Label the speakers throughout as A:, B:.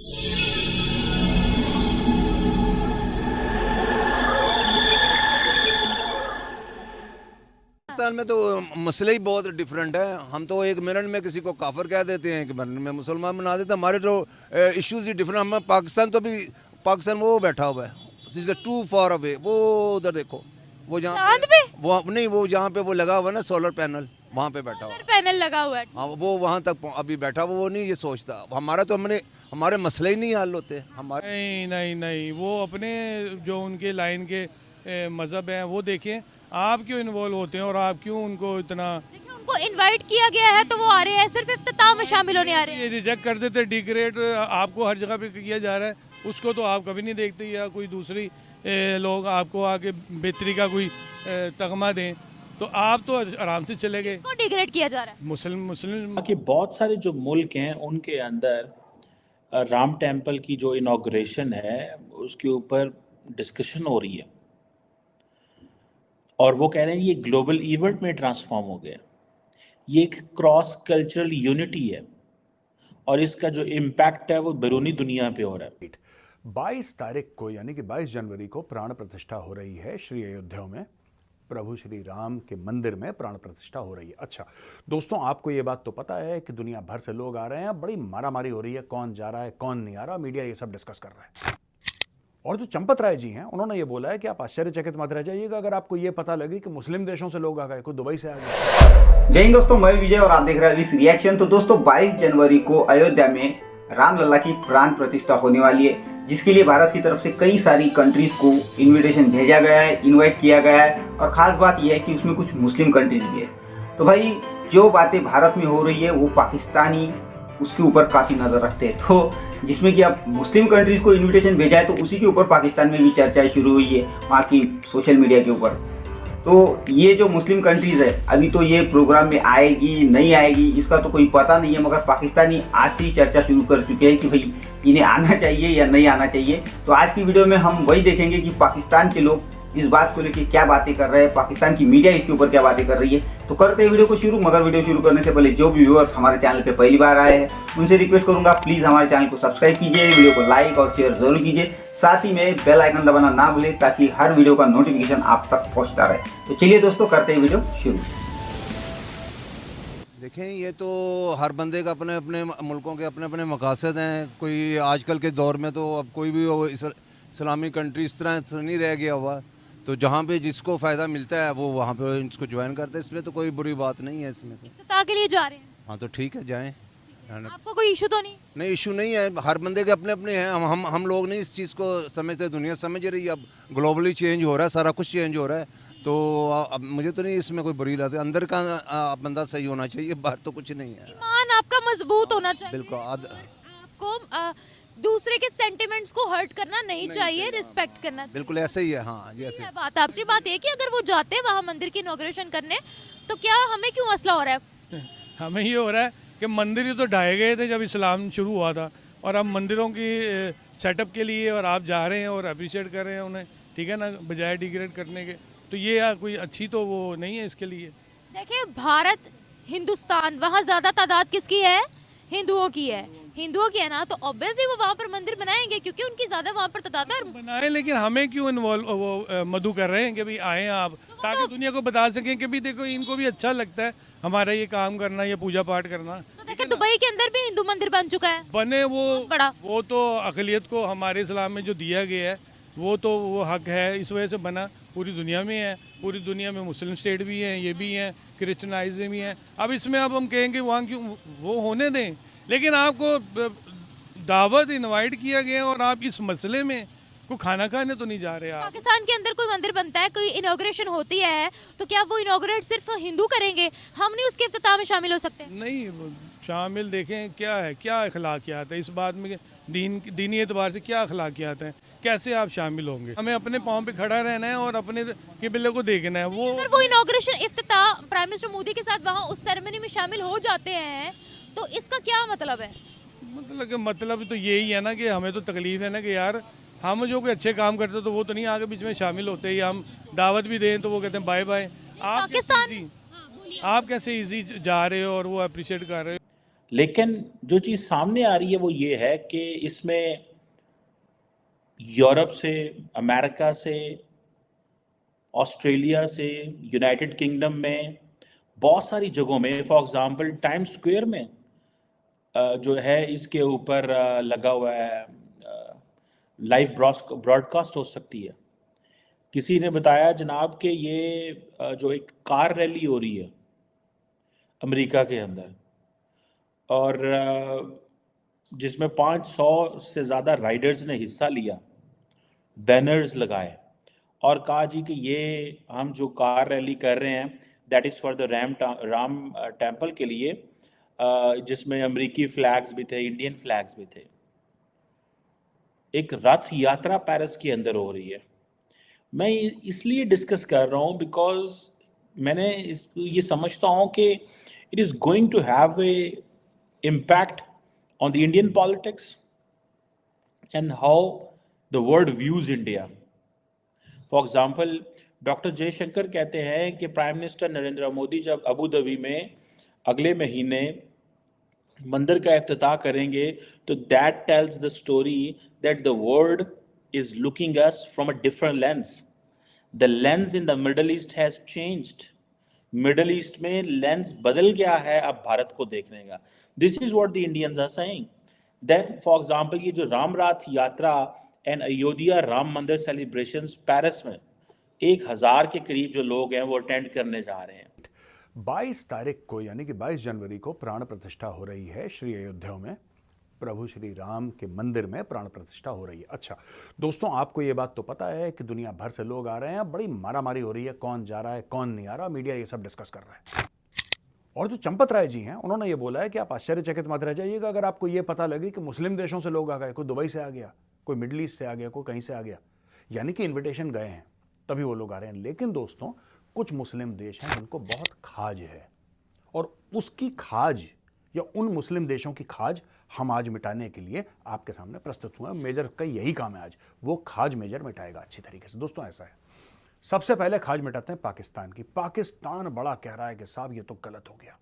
A: पाकिस्तान में तो मसले ही बहुत डिफरेंट है। हम तो एक मिनट में किसी को काफिर कह देते हैं, एक मिनट में मुसलमान बना देते हैं। हमारे जो इश्यूज ही डिफरेंट। हम पाकिस्तान तो अभी पाकिस्तान वो बैठा हुआ है टू फॉर अवे। वो उधर देखो, वो जहाँ वो नहीं, वो जहाँ पे वो लगा हुआ है ना सोलर पैनल, वहाँ पे बैठा हुआ,
B: पैनल लगा हुआ है।
A: हाँ वो वहाँ तक अभी बैठा हुआ। वो नहीं ये सोचता हमारा तो हमारे मसले ही नहीं हल होते हमारे।
C: नहीं नहीं नहीं, वो अपने जो उनके लाइन के मज़हब हैं वो देखें। आप क्यों इन्वॉल्व होते हैं और आप क्यों उनको इतना,
B: देखिए उनको इनवाइट किया गया है तो वो आ रहे हैं, सिर्फ इफ्तिताह में शामिल होने आ रहे हैं।
C: ये रिजेक्ट कर देते, डिग्रेड आपको हर जगह पे किया जा रहा है, उसको तो आप कभी नहीं देखते। या कोई दूसरी लोग आपको आके बेहतरी का कोई तगमा दें तो आप तो आराम से चले गए।
B: इसको डिग्रेड किया जा रहा है।
C: मुस्लिम
D: कि बहुत सारे जो मुल्क हैं उनके अंदर राम टेम्पल की जो इनॉग्रेशन है उसके ऊपर डिस्कशन हो रही है और वो कह रहे हैं ये ग्लोबल इवेंट में ट्रांसफॉर्म हो गया। ये एक क्रॉस कल्चरल यूनिटी है और इसका जो इम्पैक्ट है वो बैरूनी दुनिया पे हो रहा है।
E: 22 तारीख को यानी कि 22 जनवरी को प्राण प्रतिष्ठा हो रही है श्री अयोध्या में। प्रभु श्री राम के मंदिर में प्राण प्रतिष्ठा हो रही है। अच्छा दोस्तों, आपको ये बात तो पता है कि दुनिया भर से लोग आ रहे हैं, बड़ी मारामारी हो रही है, कौन जा रहा है कौन नहीं आ रहा, मीडिया ये सब डिस्कस कर रहा है। और जो चंपत राय जी हैं उन्होंने ये बोला है कि आप आश्चर्यचकित मत रह जाइएगा अगर आपको ये पता लगे कि मुस्लिम देशों से लोग आ गए, कोई दुबई से आ गए।
F: जय हिंद दोस्तों, मैं विजय और आप देख रहे हैं विश रिएक्शन। तो दोस्तों 22 जनवरी को अयोध्या में रामलला की प्राण प्रतिष्ठा होने वाली है, जिसके लिए भारत की तरफ से कई सारी कंट्रीज को इनविटेशन भेजा गया है, इनवाइट किया गया है। और खास बात यह है कि उसमें कुछ मुस्लिम कंट्रीज भी है। तो भाई जो बातें भारत में हो रही है वो पाकिस्तानी उसके ऊपर काफ़ी नज़र रखते हैं। तो जिसमें कि अब मुस्लिम कंट्रीज को इनविटेशन भेजा है तो उसी के ऊपर पाकिस्तान में भी चर्चाएं शुरू हुई है वहाँ की सोशल मीडिया के ऊपर। तो ये जो मुस्लिम कंट्रीज है अभी तो ये प्रोग्राम में आएगी नहीं आएगी इसका तो कोई पता नहीं है, मगर पाकिस्तानी आज से ही चर्चा शुरू कर चुके हैं कि भाई इन्हें आना चाहिए या नहीं आना चाहिए। तो आज की वीडियो में हम वही देखेंगे कि पाकिस्तान के लोग इस बात को लेकर क्या बातें कर रहे हैं, पाकिस्तान की मीडिया इसके ऊपर क्या बातें कर रही है। तो करते हैं वीडियो को शुरू, मगर वीडियो शुरू करने से पहले जो भी व्यूअर्स हमारे चैनल पे पहली बार आए हैं उनसे रिक्वेस्ट करूंगा प्लीज़ हमारे चैनल को सब्सक्राइब कीजिए, वीडियो को लाइक और शेयर जरूर कीजिए, साथ ही में बेल आइकन दबाना ना भूलें ताकि हर वीडियो का नोटिफिकेशन आप तक पहुँचता रहे। तो चलिए दोस्तों करते हैं वीडियो शुरू।
A: देखें ये तो हर बंदे का अपने अपने मुल्कों के अपने अपने मकासद हैं। कोई आजकल के दौर में तो अब कोई भी इस्लामी कंट्री इस तरह से नहीं रह गया हुआ, तो जहाँ पे जिसको फ़ायदा मिलता है वो वहाँ पे इसको ज्वाइन करते हैं। इसमें तो कोई बुरी बात नहीं है इसमें तो।
B: इफ्तिताह के लिए जा रहे हैं।
A: हाँ तो ठीक है जाएं।
B: आपको कोई इशू तो नहीं
A: इशू नहीं है, हर बंदे के अपने अपने हैं। हम लोग नहीं इस चीज़ को समझते, दुनिया समझ रही है। अब ग्लोबली चेंज हो रहा है, सारा कुछ चेंज हो रहा है। तो अब मुझे तो नहीं इसमें कोई बुरी बात है। अंदर का बंदा सही होना चाहिए, बाहर तो कुछ नहीं है।
B: ईमान आपका मजबूत होना चाहिए।
A: बिल्कुल।
B: आपको दूसरे के सेंटिमेंट्स को हर्ट करना नहीं चाहिए, रिस्पेक्ट करना चाहिए।
A: बिल्कुल ऐसे ही है। हाँ जी ऐसे।
B: बात आपसी बात है कि अगर वो जाते हैं वहाँ मंदिर की इनॉग्रेशन करने तो क्या हमें क्यों मसला हो रहा है?
C: हमें ये हो रहा है कि मंदिर ही तो ढाए गए थे जब इस्लाम शुरू हुआ था, और अब मंदिरों की सेटअप के लिए और आप जा रहे हैं और अप्रिशिएट कर रहे हैं उन्हें, ठीक है ना, बजाय डिग्रेड करने के। तो ये कोई अच्छी तो वो नहीं है इसके लिए।
B: देखिए भारत हिंदुस्तान, वहाँ ज़्यादा तादाद किसकी है? हिंदुओं की है। हिंदुओं की है ना, तो ऑब्वियसली वो वहाँ पर मंदिर बनाएंगे क्योंकि उनकी ज़्यादा वहाँ पर तादाद है।
C: बनाए, लेकिन हमें क्यों इन्वॉल्व वो मधु कर रहे हैं कि भाई आए आप, ताकि दुनिया को बता सकें कि भी देखो इनको भी अच्छा लगता है हमारा ये काम करना, ये पूजा पाठ करना।
B: तो देखिए दुबई के अंदर भी हिंदू मंदिर बन चुका है,
C: बने वो
B: बड़ा।
C: वो तो अक़लियत को हमारे इस्लाम में जो दिया गया है वो तो वो हक है, इस वजह से बना। पूरी दुनिया में है, पूरी दुनिया में मुस्लिम स्टेट भी हैं, ये भी हैं, क्रिश्चियनाइज्म भी हैं। अब इसमें अब हम कहेंगे वहाँ क्यों, वो होने दें। लेकिन आपको दावत इनवाइट किया गया और आप इस मसले में को खाना खाने तो नहीं जा रहे आप।
B: पाकिस्तान के अंदर कोई मंदिर बनता है, कोई इनॉग्रेशन होती है तो क्या वो इनॉग्रेट सिर्फ हिंदू करेंगे? हम नहीं उसके इफ्तिताह में शामिल हो सकते?
C: नहीं शामिल, देखें क्या है, क्या अखलाकियात है इस बात में, दीनी एतबार से क्या अखलाकियात हैं, कैसे आप शामिल होंगे? हमें अपने पाँव पे खड़ा रहना है और अपने किबले को देखना है।
B: वो इनॉग्रेशन इफ्तिताह प्राइम मिनिस्टर मोदी के साथ वहाँ उस सेरेमनी में शामिल हो जाते हैं तो इसका क्या मतलब है?
C: मतलब तो यही है ना कि हमें तो तकलीफ है ना कि यार हम जो कोई अच्छे काम करते तो वो तो नहीं आगे बीच में शामिल होते ही। हम दावत भी दें तो वो कहते हैं बाय बाय। आप कैसे इजी जा रहे हो और वो अप्रिशिएट कर रहे हो।
D: लेकिन जो चीज़ सामने आ रही है वो ये है कि इसमें यूरोप से, अमेरिका से, ऑस्ट्रेलिया से, यूनाइटेड किंगडम में, बहुत सारी जगहों में, फॉर एग्जांपल टाइम स्क्वायर में जो है इसके ऊपर लगा हुआ है, लाइव ब्रॉडकास्ट हो सकती है। किसी ने बताया जनाब कि ये जो एक कार रैली हो रही है अमेरिका के अंदर, और जिसमें 500 से ज़्यादा राइडर्स ने हिस्सा लिया, बैनर्स लगाए और कहा जी कि ये हम जो कार रैली कर रहे हैं that is for the Ram temple के लिए, जिसमें अमेरिकी फ्लैग्स भी थे, इंडियन फ्लैग्स भी थे। एक रथ यात्रा पेरिस के अंदर हो रही है। मैं इसलिए डिस्कस कर रहा हूँ बिकॉज मैंने ये समझता हूँ कि it is going to have a impact on the Indian politics and how the world views India. For example, doctor Jaishankar कहते हैं कि प्राइम मिनिस्टर नरेंद्र मोदी जब अबू धाबी में अगले महीने मंदिर का इफ्तिताह करेंगे तो that tells the story that the world is looking us from a different lens. The lens in the middle east has changed. Middle east में लेंस बदल गया है अब भारत को देखने का. This is what the Indians are saying. Then for example ये जो राम राथ यात्रा एंड अयोध्या राम मंदिर सेलिब्रेशंस पेरिस में 1000 के करीब जो लोग हैं वो अटेंड करने जा रहे हैं.
E: 22 तारीख को यानी कि 22 जनवरी को प्राण प्रतिष्ठा हो रही है श्री अयोध्या में. प्रभु श्री राम के मंदिर में प्राण प्रतिष्ठा हो रही है. अच्छा दोस्तों, आपको ये बात तो पता है कि दुनिया भर से लोग आ रहे हैं, बड़ी मारामारी हो रही है, कौन जा रहा है कौन नहीं आ रहा, मीडिया ये सब डिस्कस कर रहा है. और जो चंपत राय जी हैं उन्होंने ये बोला है कि आप आश्चर्यचकित मत रह जाइएगा अगर आपको ये पता लगे कि मुस्लिम देशों से लोग आ गए, कोई दुबई से आ गया, कोई मिडिल ईस्ट से आ गया, कोई कहीं से आ गया, यानी कि इन्विटेशन गए हैं तभी वो लोग आ रहे हैं. लेकिन दोस्तों कुछ मुस्लिम देश हैं जिनको बहुत खाज है और उसकी खाज या उन मुस्लिम देशों की खाज हम आज मिटाने के लिए आपके सामने प्रस्तुत हुए. मेजर का यही काम है आज, वो खाज मेजर मिटाएगा अच्छी तरीके से. दोस्तों ऐसा है, सबसे पहले खाज मिटाते हैं पाकिस्तान की. पाकिस्तान बड़ा कह रहा है कि साहब ये तो गलत हो गया,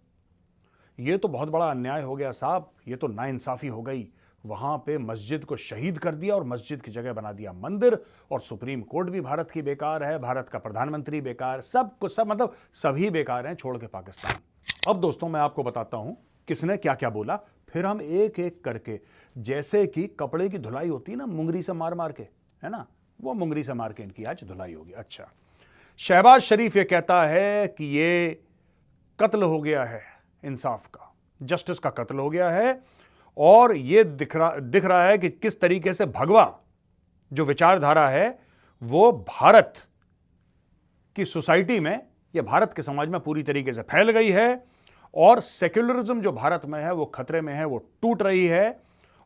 E: ये तो बहुत बड़ा अन्याय हो गया साहब, ये तो नाइंसाफी हो गई. वहां पे मस्जिद को शहीद कर दिया और मस्जिद की जगह बना दिया मंदिर, और सुप्रीम कोर्ट भी भारत की बेकार है, भारत का प्रधानमंत्री बेकार, सब कुछ सब मतलब सभी बेकार हैं छोड़ के पाकिस्तान. अब दोस्तों मैं आपको बताता हूं किसने क्या क्या बोला, फिर हम एक एक करके, जैसे कि कपड़े की धुलाई होती है ना मुंगरी से मार मार के, है ना, वो मुंगरी से मार के इनकी आज धुलाई होगी. अच्छा, शहबाज शरीफ ये कहता है कि ये कत्ल हो गया है इंसाफ का, जस्टिस का कत्ल हो गया है, और ये दिख रहा है कि किस तरीके से भगवा जो विचारधारा है वो भारत की सोसाइटी में या भारत के समाज में पूरी तरीके से फैल गई है, और सेक्युलरिज्म जो भारत में है वो खतरे में है, वो टूट रही है,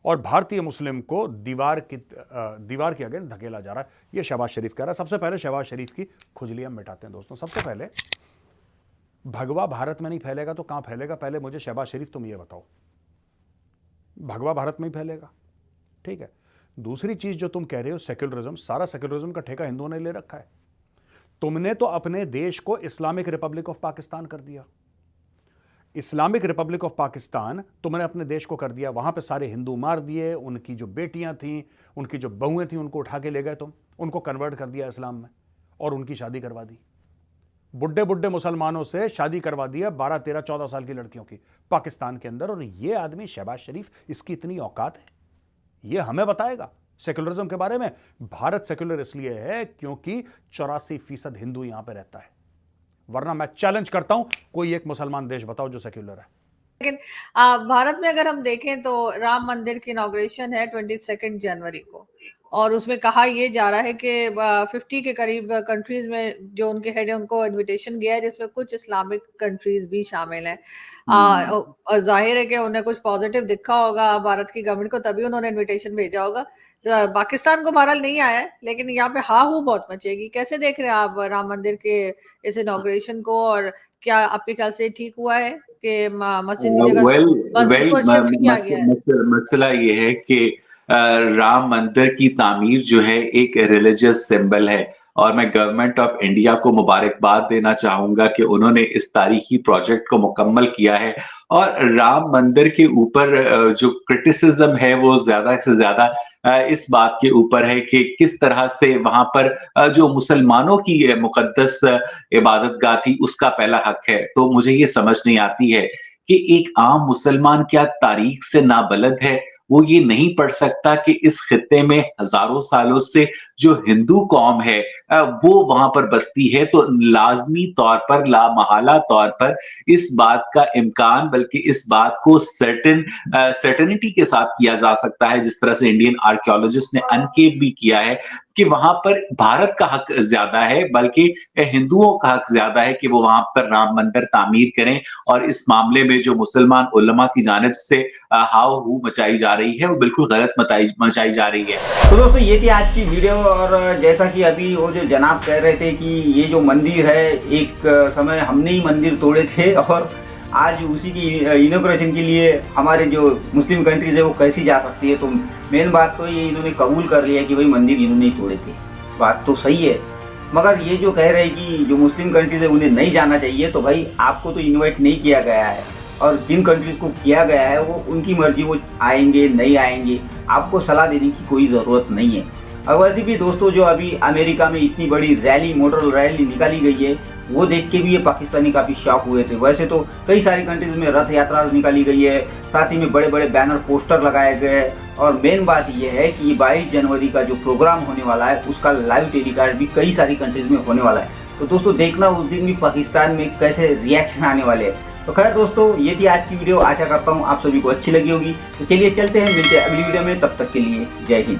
E: और भारतीय मुस्लिम को दीवार के आगे धकेला जा रहा है. ये शहबाज शरीफ कह रहा है. सबसे पहले शहबाज शरीफ की खुजली हम मिटाते हैं दोस्तों. सबसे पहले भगवा भारत में नहीं फैलेगा तो कहां फैलेगा, पहले मुझे शहबाज शरीफ तुम ये बताओ. भगवा भारत में ही फैलेगा, ठीक है. दूसरी चीज जो तुम कह रहे हो सेक्युलरिज्म, सारा सेक्युलरिज्म का ठेका हिंदुओं ने ले रखा है. तुमने तो अपने देश को इस्लामिक रिपब्लिक ऑफ पाकिस्तान कर दिया. इस्लामिक रिपब्लिक ऑफ पाकिस्तान तुमने अपने देश को कर दिया, वहां पे सारे हिंदू मार दिए, उनकी जो बेटियां थीं, उनकी जो बहुएं थीं, उनको उठा के ले गए तुम, उनको कन्वर्ट कर दिया इस्लाम में और उनकी शादी करवा दी. बुड्ढे बुड्ढे मुसलमानों से शादी करवा दिया 12, 13, 14 साल की लड़कियों की पाकिस्तान के अंदर. और ये आदमी शहबाज शरीफ, इसकी इतनी औकात है, ये हमें बताएगा सेक्युलरिज्म के बारे में. भारत सेक्युलर इसलिए है क्योंकि 84% हिंदू यहां पे रहता है, वरना मैं चैलेंज करता हूं कोई एक मुसलमान देश बताओ जो सेक्युलर है.
G: लेकिन भारत में अगर हम देखें तो राम मंदिर की इनॉग्रेशन है 22 जनवरी को, और उसमें कहा यह जा रहा है कि 50 के करीब कंट्रीज में जो उनके हेड है उनको इनविटेशन गया है, जिसमें कुछ इस्लामिक कंट्रीज भी शामिल हैं. और जाहिर है कि उन्हें कुछ पॉजिटिव दिखा होगा भारत की गवर्नमेंट को, तभी उन्होंने इनविटेशन भेजा होगा. पाकिस्तान को बहरहाल नहीं आया है, लेकिन यहाँ पे हाहू बहुत मचेगी. कैसे देख रहे हैं आप राम मंदिर के इस इनॉग्रेशन को, और क्या आपके ख्याल से ठीक हुआ है कि मस्जिद की जगह मस्जिद को शिफ्ट किया गया है?
H: मसला ये है कि राम मंदिर की तामीर जो है एक रिलीजियस सिंबल है, और मैं गवर्नमेंट ऑफ इंडिया को मुबारकबाद देना चाहूंगा कि उन्होंने इस तारीखी प्रोजेक्ट को मुकम्मल किया है। और राम मंदिर के ऊपर जो क्रिटिसिज्म है वो ज्यादा से ज्यादा इस बात के ऊपर है कि किस तरह से वहां पर जो मुसलमानों की मुकद्दस इबादतगाह थी उसका पहला हक है। तो मुझे ये समझ नहीं आती है कि एक आम मुसलमान क्या तारीख से नाबलद है, वो ये नहीं पढ़ सकता कि इस खित्ते में हजारों सालों से जो हिंदू कौम है वो वहां पर बसती है। तो लाजमी तौर पर, लामहला तौर पर इस बात का इम्कान, बल्कि इस बात को सर्टेनिटी के साथ किया जा सकता है, जिस तरह से इंडियन आर्कियोलॉजिस्ट ने अनकेप भी किया है कि वहां पर भारत का हक ज्यादा है, बल्कि हिंदुओं का हक ज्यादा है कि वो वहां पर राम मंदिर तामीर करें। और इस मामले में जो मुसलमान उलमा की जानिब से हाव हू मचाई जा रही है वो बिल्कुल गलत मचाई जा रही है।
F: तो दोस्तों ये थी आज की वीडियो। और जैसा कि अभी वो जो जनाब कह रहे थे कि ये जो मंदिर है, एक समय हमने ही मंदिर तोड़े थे और आज उसी की इनॉग्रेशन के लिए हमारे जो मुस्लिम कंट्रीज है वो कैसी जा सकती है। तो मेन बात तो ये इन्होंने कबूल कर लिया कि भाई मंदिर इन्होंने ही तोड़े थे, बात तो सही है। मगर ये जो कह रहे हैं कि जो मुस्लिम कंट्रीज है उन्हें नहीं जाना चाहिए, तो भाई आपको तो इन्वाइट नहीं किया गया है, और जिन कंट्रीज को किया गया है वो उनकी मर्जी, वो आएंगे नहीं आएंगे, आपको सलाह देने की कोई ज़रूरत नहीं है। और वैसे भी दोस्तों जो अभी अमेरिका में इतनी बड़ी रैली, मोटर रैली निकाली गई है, वो देख के भी ये पाकिस्तानी काफ़ी शॉक हुए थे। वैसे तो कई सारी कंट्रीज में रथ यात्रा निकाली गई है, साथ ही में बड़े बड़े बैनर पोस्टर लगाए गए हैं। और मेन बात ये है कि 22 जनवरी का जो प्रोग्राम होने वाला है उसका लाइव टेलीकास्ट भी कई सारी कंट्रीज में होने वाला है। तो दोस्तों देखना उस दिन भी पाकिस्तान में कैसे रिएक्शन आने वाले हैं। तो खैर दोस्तों ये थी आज की वीडियो, आशा करता हूँ आप सभी को अच्छी लगी होगी। तो चलिए चलते हैं, मिलते हैं अगली वीडियो में, तब तक के लिए जय हिंद।